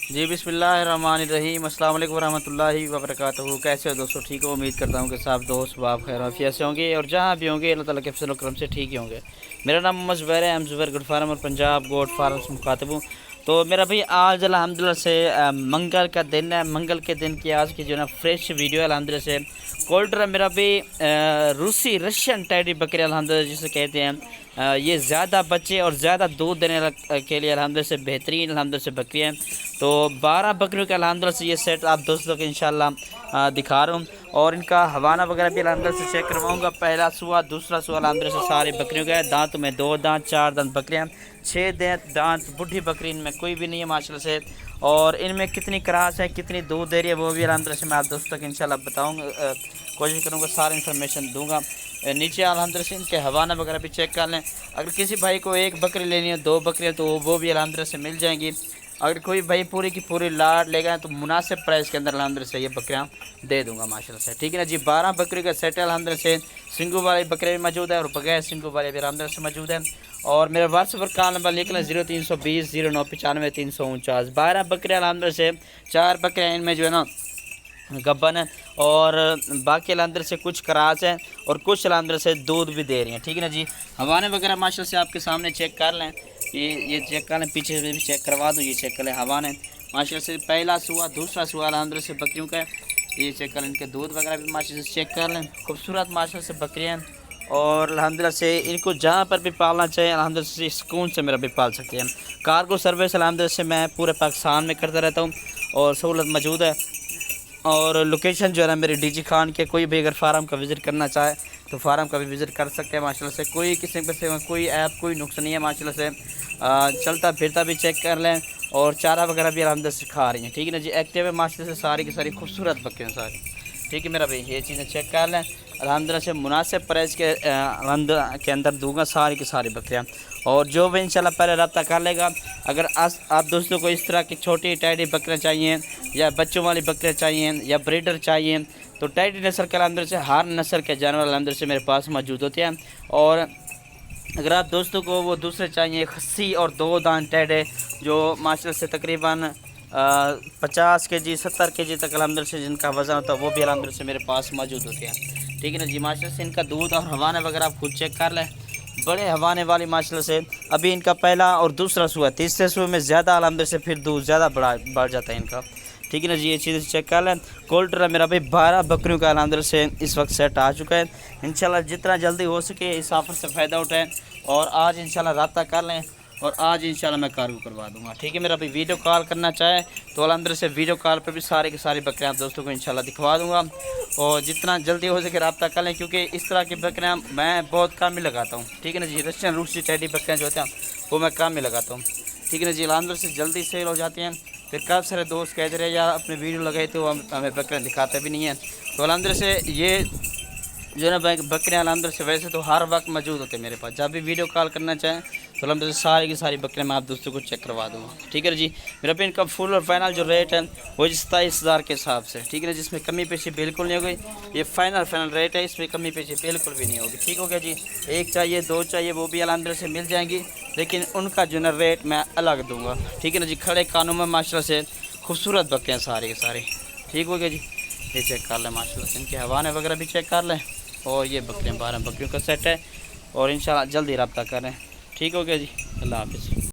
जी बिस्मिल्लाहिर्रहमानिर्रहीम, अस्सलाम वालेकुम वरहमतुल्लाहि वबरकातुहू। कैसे हो दोस्तों? ठीक हो? उम्मीद करता हूँ कि सब दोस्त बाप खैर आफियत से होंगे और जहाँ भी होंगे अल्लाह ताला के फज़ल व करम से ठीक ही होंगे। मेरा नाम मोहम्मद ज़ुबैर है, हम ज़ुबैर गोट फार्म और पंजाब गोट फार्म से मुखातिब हूँ। तो मेरा भाई आज अल्हम्दुलिल्लाह से मंगल का दिन है। मंगल के दिन की आज की जो है ना फ्रेश वीडियो है अल्हम्दुलिल्लाह से। कोल्डर मेरा भी रूसी रशियन टैडी बकरी अल्हम्दुलिल्लाह जिसे कहते हैं। ये ज़्यादा बच्चे और ज़्यादा दूध देने के लिए अल्हम्दुलिल्लाह से बेहतरीन अल्हम्दुलिल्लाह से बकरी हैं। तो 12 बकरियों के अल्हम्दुलिल्लाह से ये सेट आप दोस्तों को इंशाल्लाह दिखा रहा हूँ और इनका हवाना वगैरह भी अल्हम्दुलिल्लाह से चेक करवाऊँगा। पहला सुआ दूसरा सुआ अल्हम्दुलिल्लाह से सारी बकरियों का है। दांत में 2 दांत 4 दांत बकरियाँ, 6 दांत बुढ़ी बकरी इनमें कोई भी नहीं है माशाल्लाह से। और इनमें कितनी क्रास है, कितनी दूध दे रही है, वो भी अल्हम्दुलिल्लाह से मैं आप दोस्तों को इंशाल्लाह बताऊँगा, कोशिश करूँगा सारी इन्फॉर्मेशन दूँगा। नीचे अल्हम्दुलिल्लाह से इनके हवाना वगैरह भी चेक कर लें। अगर किसी भाई को एक बकरी लेनी है, 2 बकरियाँ, तो वो भी अल्हम्दुलिल्लाह से मिल जाएंगी। अगर कोई भाई पूरी की पूरी लाट लेगा तो मुनासिब प्राइस के अंदर अल्हम्दुलिल्लाह से ये बकरियाँ दे दूंगा माशाल्लाह से। ठीक है ना जी। 12 बकरी का सेट है अल्हम्दुलिल्लाह से। सिंगू वाली बकरे भी मौजूद है और बगैर सिंगू वाले भी अल्हम्दुलिल्लाह से मौजूद है। और मेरा व्हाट्सएप पर कॉल नंबर लिख लें 0320 0995 349। 12 बकरे अल्हम्दुलिल्लाह से। 4 बकरियाँ इनमें जो है ना गब्बन है और बाकी अल्हम्दुलिल्लाह से कुछ करास है और कुछ अल्हम्दुलिल्लाह से दूध भी दे रही हैं। ठीक है ना जी। हवाने वगैरह माशाल्लाह से आपके सामने चेक कर लें। ये चेक कर लें, पीछे से भी चेक करवा दूँ। ये चेक कर लें हवाने माशाल्लाह से। पहला सुआ दूसरा सुआ अल्हम्दुलिल्लाह से बकरियों का है। ये चेक कर लें, इनके दूध वगैरह भी माशाल्लाह से चेक कर लें। खूबसूरत माशाल्लाह से बकरियाँ हैं और अल्हम्दुलिल्लाह से इनको जहाँ पर भी पालना चाहिए अल्हम्दुलिल्लाह से सुकून से मेरा भी पाल सकते हैं। कार्गो सर्विस अल्हम्दुलिल्लाह से मैं पूरे पाकिस्तान में करता रहता हूँ और सहूलत मौजूद है। और लोकेशन जो है ना मेरी डीजी खान के, कोई भी अगर फार्म का विज़िट करना चाहे तो फार्म का भी विज़िट कर सकते हैं माशाल्लाह से। कोई किसी पे से कोई ऐप कोई नुक्स नहीं है माशाल्लाह से। चलता फिरता भी चेक कर लें और चारा वगैरह भी अल्हम्दुलिल्लाह से खा रही हैं। ठीक है ना जी। एक्टिव है माशाल्लाह से, सारी की सारी खूबसूरत बकरियाँ सारी। ठीक है मेरा भाई, ये चीज़ें चेक कर लें। अल्हम्दुलिल्लाह से मुनासिब प्राइस के अंदर दूंगा सारी की सारी बकरियाँ। और जो भी इंशाल्लाह पहले रब्ता कर लेगा। अगर आप दोस्तों को इस तरह की छोटी टैडी बकरियाँ चाहिए या बच्चों वाली बकरियाँ चाहिए या ब्रीडर चाहिए तो टैडी नस्ल के अल्हम्दुलिल्लाह से हर नस्ल के जानवर अल्हम्दुलिल्लाह से मेरे पास मौजूद होते हैं। और अगर आप दोस्तों को वो दूसरे चाहिए खस्सी और 2 दांत टैडे जो माशाल्लाह से तकरीबन 50 केजी 70 केजी तक अल्हम्दुलिल्लाह से जिनका वज़न होता है वो भी अल्हम्दुलिल्लाह से मेरे पास मौजूद होते हैं। ठीक है ना जी। माशाल्लाह से इनका दूध और हवाने वगैरह आप खुद चेक कर लें। बड़े हवाने वाली माशाल्लाह से अभी इनका पहला और दूसरा सुआ, तीसरे सुए में ज़्यादा अल्हम्दुलिल्लाह से फिर दूध ज़्यादा बढ़ जाता है इनका। ठीक है ना जी। ये चीज़ें चेक कर लें। कोल्डर मेरा भाई 12 बकरियों का अल्हम्दुलिल्लाह से इस वक्त सेट आ चुका है। इंशाल्लाह जितना जल्दी हो सके इस ऑफ़र से फ़ायदा उठाएं और आज इंशाल्लाह रब्ता कर लें और आज इंशाल्लाह मैं कार्गो करवा दूंगा। ठीक है मेरा भाई। वीडियो कॉल करना चाहे तो अल्हम्दुलिल्लाह से वीडियो कॉल पर भी सारी की सारी बकरियाँ आप दोस्तों को इंशाल्लाह दिखवा दूंगा और जितना जल्दी हो सके रब्ता कर लें क्योंकि इस तरह की बकरियाँ मैं बहुत कम ही लगाता हूँ। ठीक है ना जी। रशियन रूसी टैडी बकरियाँ जो होती हैं वो मैं कम ही लगाता हूँ। ठीक है ना जी। अल्हम्दुलिल्लाह से जल्दी सेल हो जाती हैं। फिर काफ़ी सारे दोस्त कहते रहे यार अपने वीडियो लगाए तो हमें बकरियाँ दिखाते भी नहीं हैं। तो अल्हम्दुलिल्लाह से ये जो है ना बकरियाँ अल्हम्दुलिल्लाह से वैसे तो हर वक्त मौजूद होते हैं मेरे पास। जब भी वीडियो कॉल करना चाहें तो अल्हम्दुलिल्लाह से सारी की सारी बकरियाँ मैं आप दोस्तों को चेक करवा दूँगा। ठीक है जी। मेरा पे इनका फुल और फाइनल जो रेट है वो 27,000 के हिसाब से। ठीक है ना, जिसमें कमी पेशी बिल्कुल नहीं होगी। ये फाइनल रेट है, इसमें कमी पेशी बिल्कुल भी नहीं होगी। ठीक हो गया जी। एक चाहिए 2 चाहिए वो भी अल्हम्दुलिल्लाह से मिल जाएंगी, लेकिन उनका जो ना रेट मैं अलग दूँगा। ठीक है ना जी। खड़े कानों में माशाल्लाह से खूबसूरत बकरियाँ सारे के सारे। ठीक हो गया जी। ये चेक कर लें माशाल्लाह से, इनके हवाने वगैरह भी चेक कर लें। और ये बकरियाँ 12 बकरियों का सेट है और इंशाल्लाह जल्दी रब्ता करें। ठीक हो गया जी। अल्लाह हाफ़िज़।